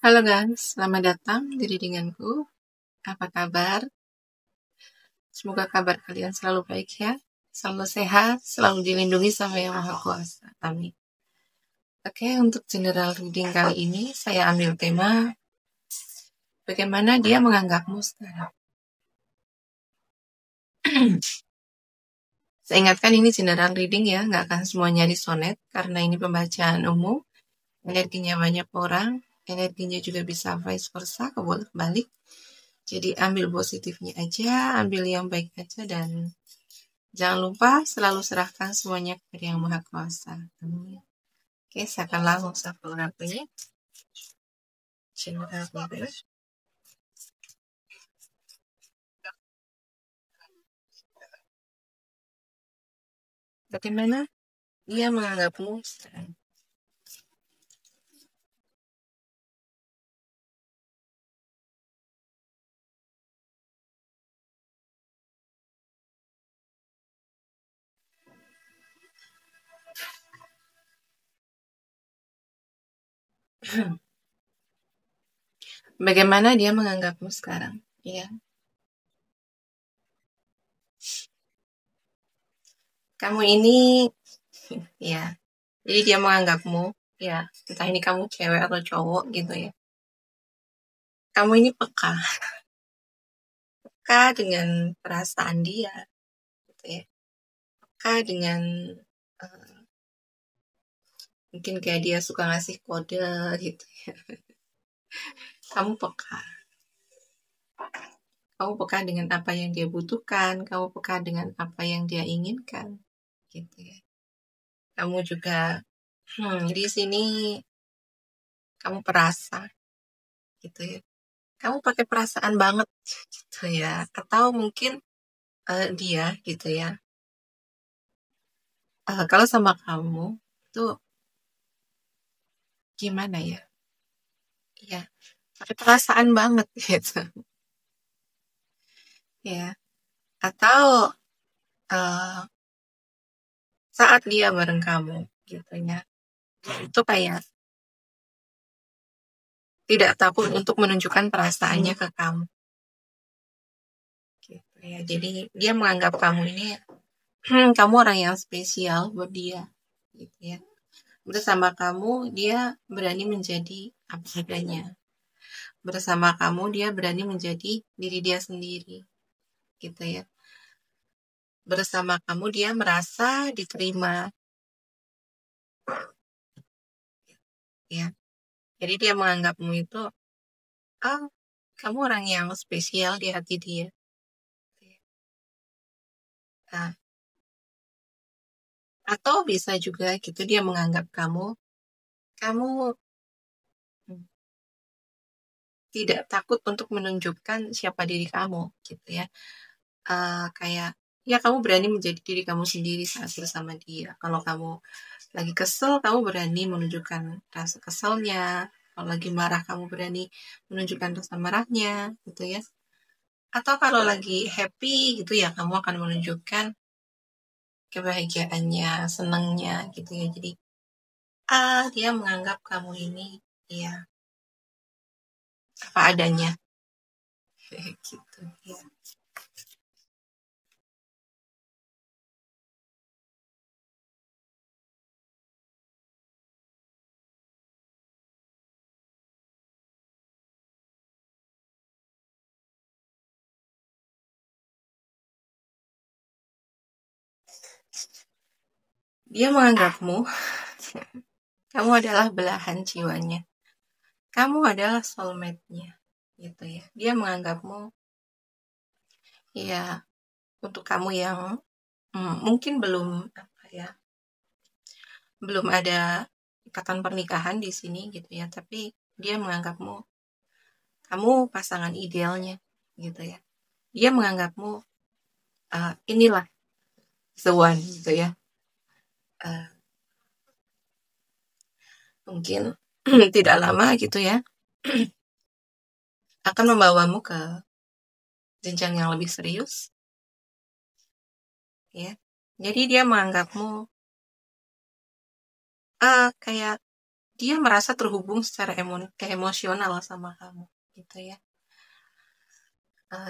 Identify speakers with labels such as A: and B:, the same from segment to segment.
A: Halo guys, selamat datang di readinganku. Apa kabar? Semoga kabar kalian selalu baik ya, selalu sehat, selalu dilindungi sama Yang Maha Kuasa. Amin. Oke, untuk general reading kali ini saya ambil tema bagaimana dia menganggapmu sekarang. Saya ingatkan ini general reading ya, nggak akan semuanya disonet karena ini pembacaan umum. Energinya banyak orang, energinya juga bisa vice versa, kebolak-balik. Jadi ambil positifnya aja, ambil yang baik aja, dan jangan lupa selalu serahkan semuanya kepada Yang Maha Kuasa. Amin. Oke, saya akan langsung shuffle kartunya. General reading. Bagaimana dia menganggapmu sekarang? Bagaimana dia menganggapmu sekarang? Ya, kamu ini, ya. Jadi dia menganggapmu, ya, entah ini kamu cewek atau cowok gitu ya. Kamu ini peka dengan perasaan dia, gitu ya. Peka dengan mungkin kayak dia suka ngasih kode gitu ya. Kamu peka. Kamu peka dengan apa yang dia butuhkan, kamu peka dengan apa yang dia inginkan, gitu ya. Kamu juga di sini kamu perasa, gitu ya. Kamu pakai perasaan banget, gitu ya. Atau mungkin dia, gitu ya. Kalau sama kamu itu gimana ya? Ya, pakai perasaan banget, gitu. Ya. Atau saat dia bareng kamu, gitu ya. Itu kayak tidak takut untuk menunjukkan perasaannya ke kamu, gitu ya. Jadi dia menganggap kamu ini kamu orang yang spesial buat dia, gitu ya. Bersama kamu dia berani menjadi apa adanya. Bersama kamu dia berani menjadi diri dia sendiri, gitu ya. Bersama kamu dia merasa diterima, ya. Jadi dia menganggapmu itu, kamu orang yang spesial di hati dia. Nah, atau bisa juga gitu dia menganggap kamu tidak takut untuk menunjukkan siapa diri kamu, gitu ya. Kayak ya kamu berani menjadi diri kamu sendiri saat bersama dia. Kalau kamu lagi kesel, kamu berani menunjukkan rasa keselnya. Kalau lagi marah, kamu berani menunjukkan rasa marahnya, gitu ya. Atau kalau lagi happy, gitu ya, kamu akan menunjukkan kebahagiaannya, senangnya, gitu ya. Jadi dia menganggap kamu ini ya apa adanya, gitu ya. Dia menganggapmu kamu adalah belahan jiwanya. Kamu adalah soulmate-nya, gitu ya. Dia menganggapmu ya untuk kamu yang mungkin belum ada ikatan pernikahan di sini, gitu ya. Tapi dia menganggapmu kamu pasangan idealnya, gitu ya. Dia menganggapmu inilah the one, gitu ya. Mungkin tidak lama gitu ya akan membawamu ke jenjang yang lebih serius, ya. Jadi dia menganggapmu kayak dia merasa terhubung secara emosional sama kamu, gitu ya.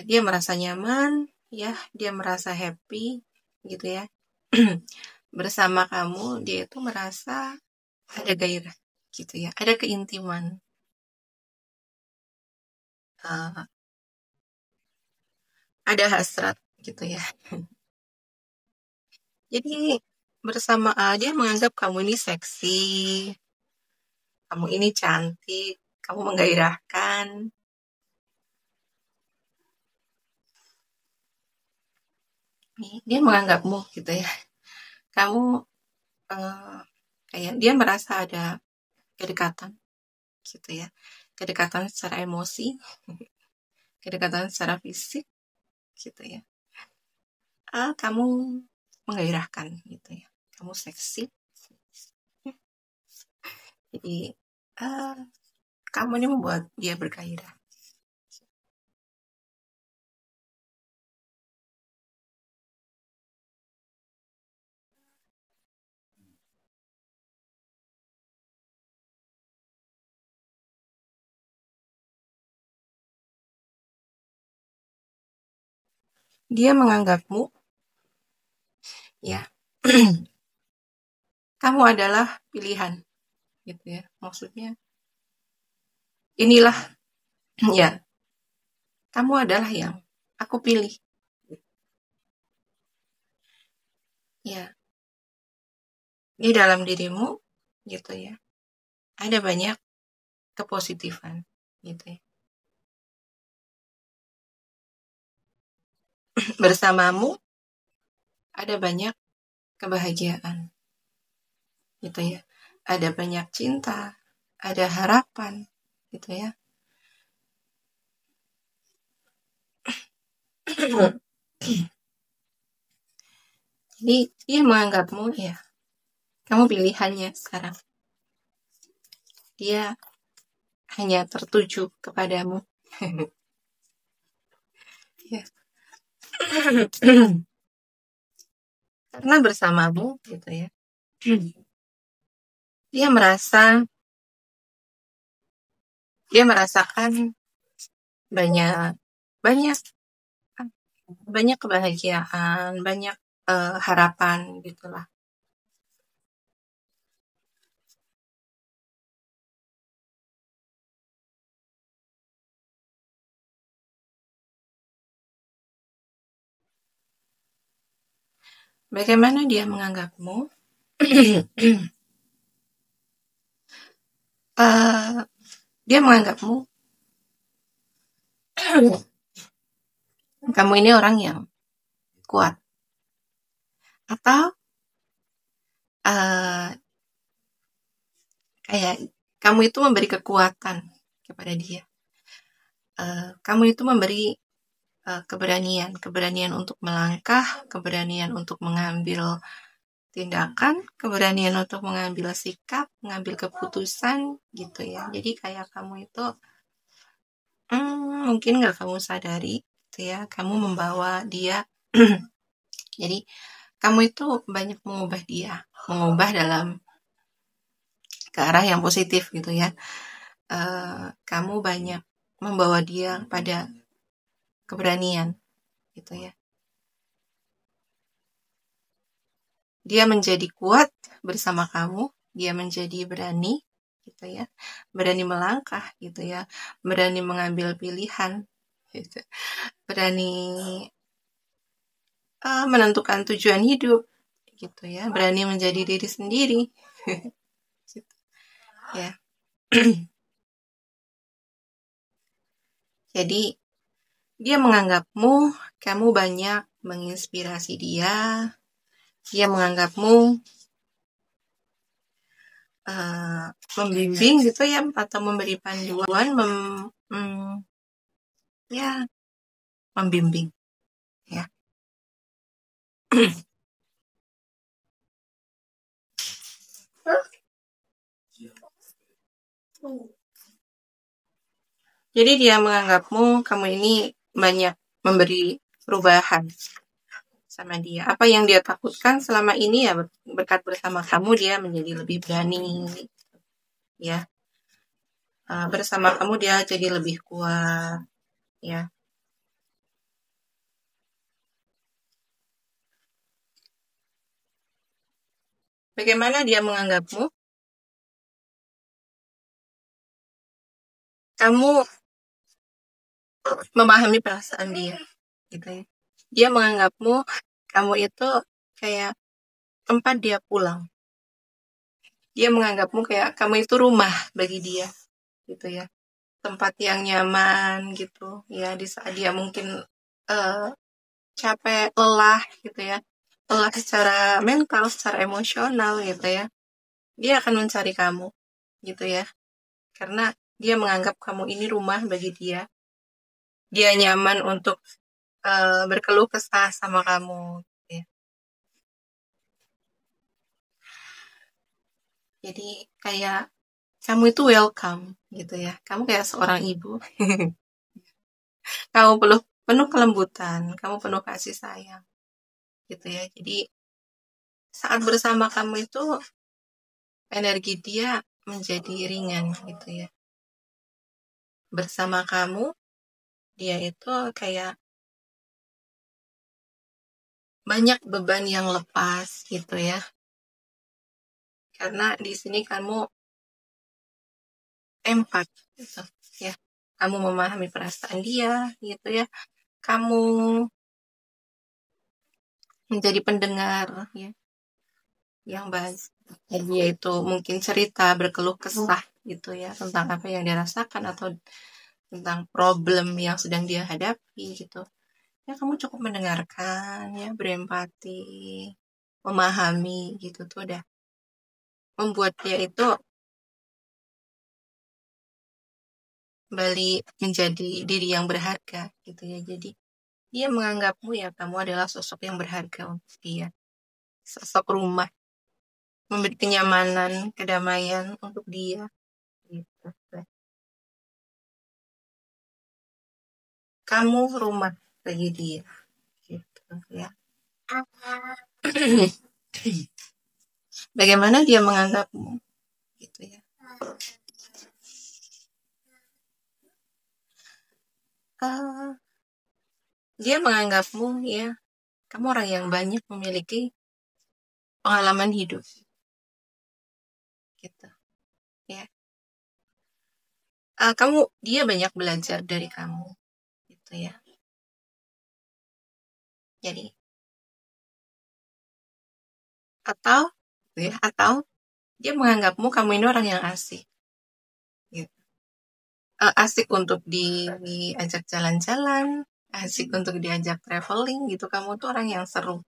A: Dia merasa nyaman, ya, dia merasa happy, gitu ya. Bersama kamu, dia itu merasa ada gairah, gitu ya, ada keintiman, uh, ada hasrat, gitu ya. Jadi bersama dia menganggap kamu ini seksi, kamu ini cantik, kamu menggairahkan. Dia menganggapmu gitu ya. Kamu kayak dia merasa ada kedekatan gitu ya. Kedekatan secara emosi, kedekatan secara fisik gitu ya. Kamu menggairahkan gitu ya. Kamu seksi. Jadi kamu ini membuat dia bergairah. Dia menganggapmu ya kamu adalah pilihan gitu ya. Maksudnya inilah ya, kamu adalah yang aku pilih. Ya, di dalam dirimu gitu ya. Ada banyak kepositifan gitu ya. Bersamamu ada banyak kebahagiaan gitu ya. Ada banyak cinta, ada harapan gitu ya. Jadi dia menganggapmu ya, kamu pilihannya sekarang. Dia hanya tertuju kepadamu. Ya. Karena bersamamu gitu ya. Dia merasakan banyak banyak banyak kebahagiaan, banyak harapan gitulah. Bagaimana dia menganggapmu? Dia menganggapmu kamu ini orang yang kuat, atau kayak kamu itu memberi kekuatan kepada dia. Kamu itu memberi keberanian untuk melangkah, keberanian untuk mengambil tindakan, keberanian untuk mengambil sikap, mengambil keputusan gitu ya. Jadi kayak kamu itu mungkin nggak kamu sadari gitu ya, kamu membawa dia. Jadi kamu itu banyak mengubah dia, mengubah dalam ke arah yang positif gitu ya. Kamu banyak membawa dia pada keberanian gitu ya. Dia menjadi kuat bersama kamu, dia menjadi berani gitu ya, berani melangkah gitu ya, berani mengambil pilihan gitu, berani menentukan tujuan hidup gitu ya, berani menjadi diri sendiri gitu ya. Jadi dia menganggapmu, kamu banyak menginspirasi dia. Dia menganggapmu membimbing gitu ya, atau memberi panduan, ya membimbing ya. Jadi dia menganggapmu, kamu ini banyak memberi perubahan sama dia. Apa yang dia takutkan selama ini ya berkat bersama kamu dia menjadi lebih berani. ya. Bersama kamu dia jadi lebih kuat, ya. Bagaimana dia menganggapmu? Kamu memahami perasaan dia, gitu ya. Dia menganggapmu, kamu itu kayak tempat dia pulang. Dia menganggapmu kayak kamu itu rumah bagi dia, gitu ya. Tempat yang nyaman, gitu ya. Di saat dia mungkin eh, capek, lelah, gitu ya. Lelah secara mental, secara emosional, gitu ya. Dia akan mencari kamu, gitu ya. Karena dia menganggap kamu ini rumah bagi dia. Dia nyaman untuk berkeluh kesah sama kamu, gitu ya. Jadi kayak kamu itu welcome, gitu ya. Kamu kayak seorang ibu. Kamu penuh penuh kelembutan, kamu penuh kasih sayang, gitu ya. Jadi saat bersama kamu itu energi dia menjadi ringan, gitu ya. Bersama kamu dia itu kayak banyak beban yang lepas, gitu ya. Karena di sini kamu empat, gitu ya. Kamu memahami perasaan dia, gitu ya. Kamu menjadi pendengar, ya, yang baik. Dia itu mungkin cerita, berkeluh kesah, gitu ya, tentang apa yang dia rasakan atau tentang problem yang sedang dia hadapi, gitu. Ya, kamu cukup mendengarkan, ya, berempati, memahami, gitu tuh udah membuat dia itu kembali menjadi diri yang berharga, gitu ya. Jadi dia menganggapmu ya kamu adalah sosok yang berharga untuk dia, sosok rumah, memberi kenyamanan, kedamaian untuk dia, gitu. Kamu rumah bagi dia, gitu ya. Bagaimana dia menganggapmu, gitu ya. Uh, dia menganggapmu ya kamu orang yang banyak memiliki pengalaman hidup, gitu ya. Dia banyak belajar dari kamu, gitu ya. Jadi atau gitu ya, atau dia menganggapmu kamu ini orang yang asik, gitu. Asik untuk diajak jalan-jalan, asik untuk diajak traveling, gitu. Kamu tuh orang yang seru,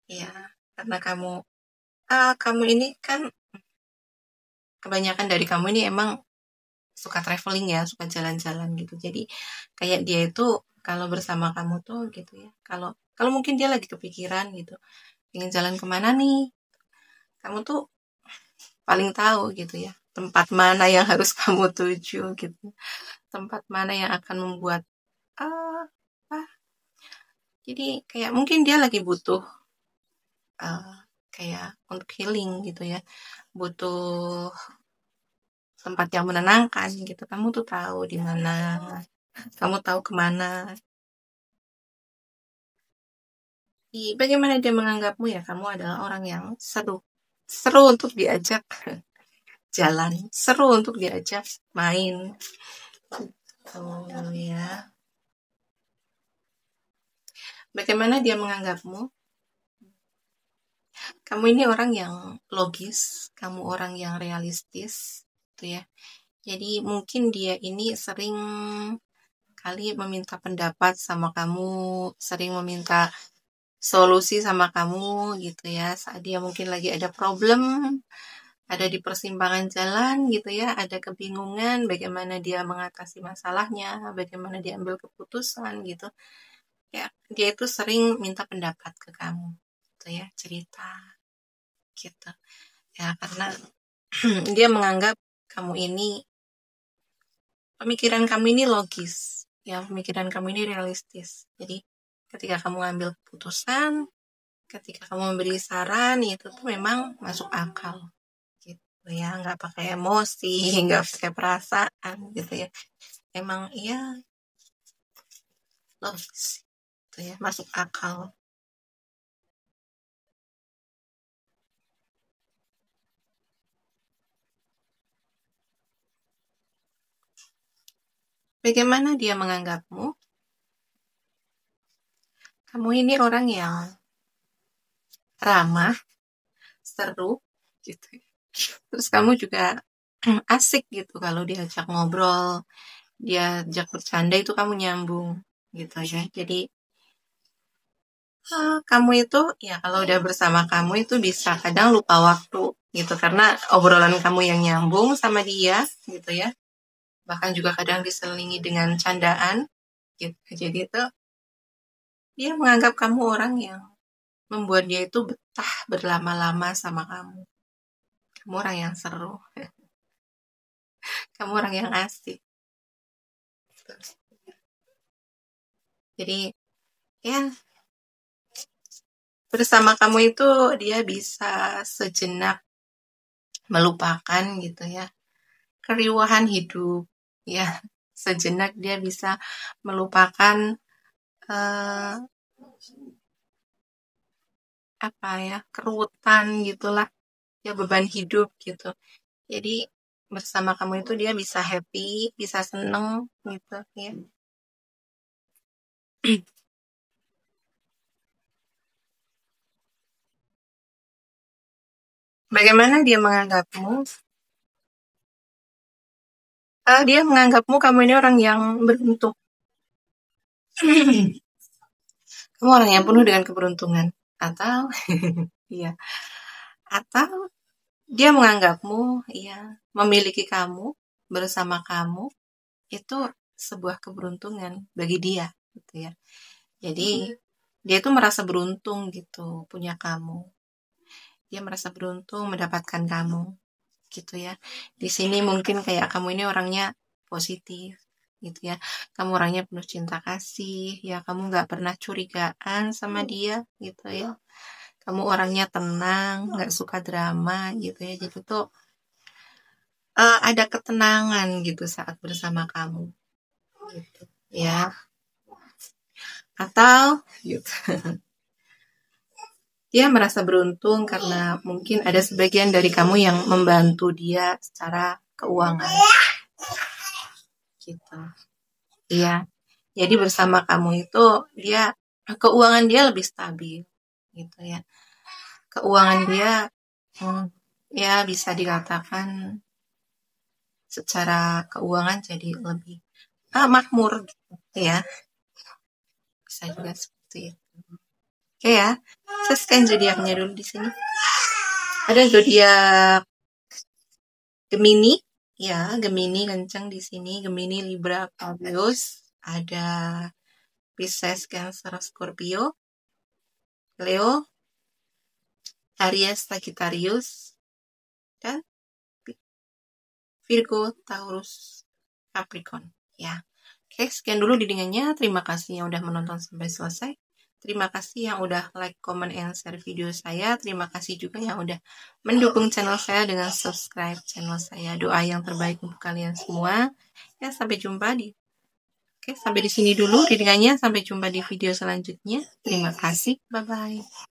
A: ya. Karena kamu ini kan kebanyakan dari kamu ini emang suka traveling ya, suka jalan-jalan gitu. Jadi kayak dia itu kalau bersama kamu tuh gitu ya. Kalau kalau mungkin dia lagi kepikiran gitu, ingin jalan kemana nih, kamu tuh paling tahu gitu ya. Tempat mana yang harus kamu tuju gitu. Tempat mana yang akan membuat ah, ah. Jadi kayak mungkin dia lagi butuh ah, kayak untuk healing gitu ya. Butuh tempat yang menenangkan gitu. Kamu tuh tahu di mana, kamu tahu kemana. Bagaimana dia menganggapmu ya? Kamu adalah orang yang seru, seru untuk diajak jalan, seru untuk diajak main. Oh ya, bagaimana dia menganggapmu? Kamu ini orang yang logis, kamu orang yang realistis, gitu ya. Jadi mungkin dia ini sering kali meminta pendapat sama kamu, sering meminta solusi sama kamu gitu ya. Saat dia mungkin lagi ada problem, ada di persimpangan jalan gitu ya, ada kebingungan bagaimana dia mengatasi masalahnya, bagaimana dia ambil keputusan gitu. Ya, dia itu sering minta pendapat ke kamu gitu ya, cerita gitu. Ya, karena dia menganggap kamu ini pemikiran kamu ini logis, ya pemikiran kamu ini realistis. Jadi ketika kamu ambil keputusan, ketika kamu memberi saran itu tuh memang masuk akal. Gitu. ya, nggak pakai emosi, nggak pakai perasaan gitu ya. Emang iya logis gitu ya, masuk akal. Bagaimana dia menganggapmu? Kamu ini orang yang ramah, seru gitu. Terus kamu juga asik gitu kalau diajak ngobrol, diajak bercanda itu kamu nyambung gitu ya. Jadi kamu itu ya kalau udah bersama kamu itu bisa kadang lupa waktu gitu karena obrolan kamu yang nyambung sama dia gitu ya. Bahkan juga kadang diselingi dengan candaan gitu. Jadi itu dia menganggap kamu orang yang membuat dia itu betah berlama-lama sama kamu. Kamu orang yang seru, kamu orang yang asik. Jadi ya bersama kamu itu dia bisa sejenak melupakan gitu ya keriuhan hidup ya, sejenak dia bisa melupakan eh, apa ya, keruwetan gitulah ya, beban hidup gitu. Jadi bersama kamu itu dia bisa happy, bisa seneng gitu ya. Bagaimana dia menganggapmu? Dia menganggapmu kamu ini orang yang beruntung. Kamu orang yang penuh dengan keberuntungan. Atau iya, atau dia menganggapmu ya memiliki kamu, bersama kamu itu sebuah keberuntungan bagi dia gitu ya. Jadi dia itu merasa beruntung gitu punya kamu. Dia merasa beruntung mendapatkan kamu gitu ya. Di sini mungkin kayak kamu ini orangnya positif gitu ya. Kamu orangnya penuh cinta kasih ya. Kamu nggak pernah curigaan sama dia gitu ya. Kamu orangnya tenang, nggak suka drama gitu ya. Jadi tuh ada ketenangan gitu saat bersama kamu gitu ya. Atau gitu, dia merasa beruntung karena mungkin ada sebagian dari kamu yang membantu dia secara keuangan gitu. Iya. Jadi bersama kamu itu dia keuangan dia lebih stabil gitu ya. Keuangan dia hmm, ya bisa dikatakan secara keuangan jadi lebih makmur gitu ya. Bisa juga seperti itu. Oke ya. Saya scan zodiaknya dulu di sini. Ada zodiak Gemini, ya Gemini kencang di sini. Gemini, Libra, Aquarius. Ada Pisces, Cancer, Scorpio, Leo, Aries, Sagittarius, dan Virgo, Taurus, Capricorn. Ya, oke, sekian dulu readingannya. Terima kasih yang udah menonton sampai selesai. Terima kasih yang udah like, comment, and share video saya. Terima kasih juga yang udah mendukung channel saya dengan subscribe channel saya. Doa yang terbaik untuk kalian semua. Ya, sampai jumpa di Oke, sampai di sini dulu readingannya. Sampai jumpa di video selanjutnya. Terima kasih. Bye-bye.